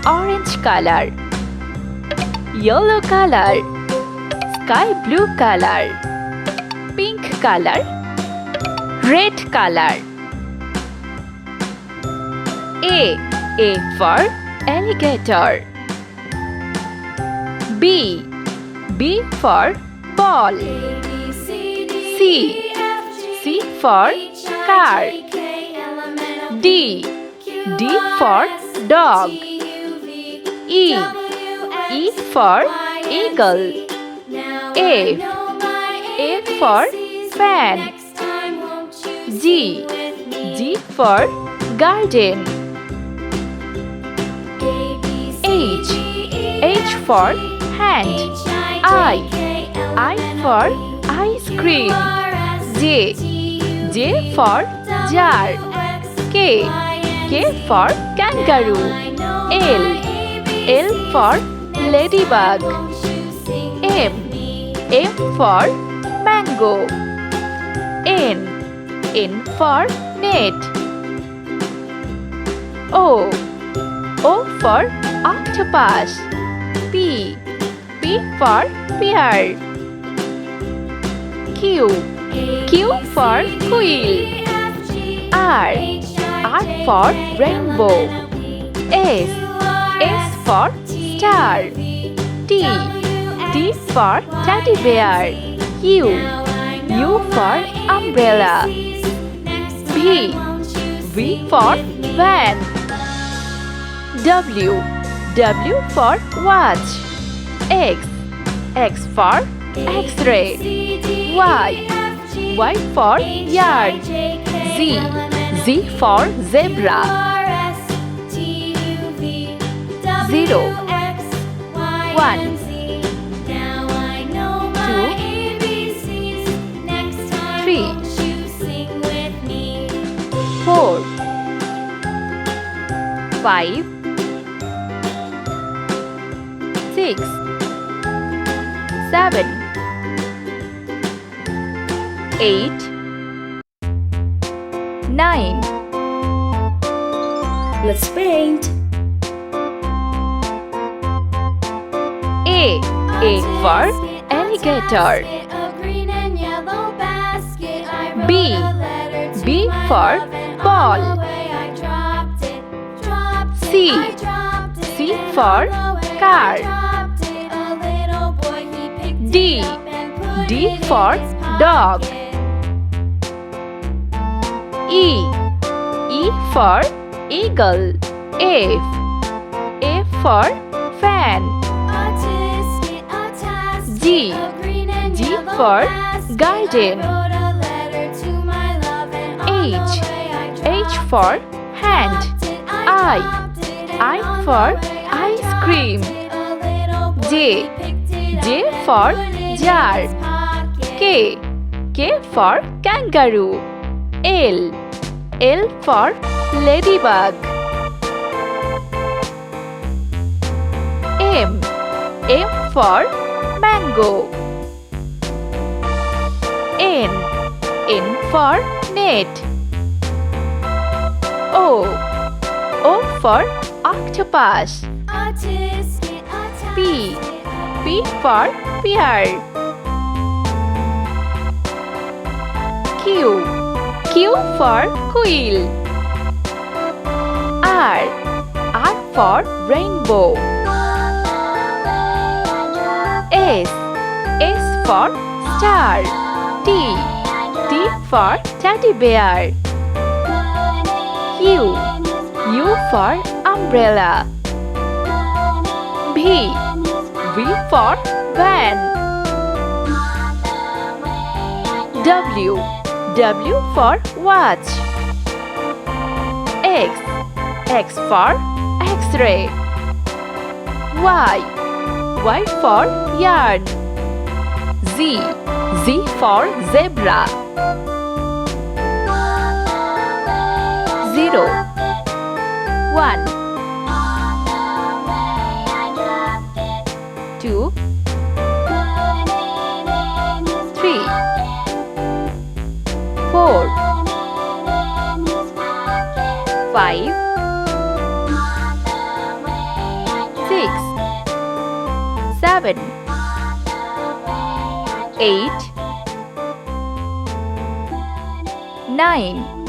orange color, yellow color, sky blue color, pink color, red color. A for alligator. B for ball. C for car. D for dog. E for eagle. A for fan. G for garden. H for hand. I for ice cream. J for jar. K for kangaroo. L for ladybug. M for mango. N for net. O for octopus. P for pear. Q for quill. R for rainbow. S for star. T for teddy bear. U for umbrella. V for van. W for watch. X for X-ray. Y for yarn. Z for zebra. 0 1 2 3 4 5 6 7 8 9. Let's paint. A for alligator. B for ball. C for car. D for dog. E for eagle. A for fan. G for garden. H for hand. I for ice cream. J for jar. K for kangaroo. L for ladybug. M for mango. N for net. O for octopus. P for pear. Q for quill. R for rainbow. S for star. T for teddy bear. U for umbrella. V for van. W for watch. X for X-ray. Y for yarn. Z for zebra. 0 1 2 3 4 5 6 7 8 9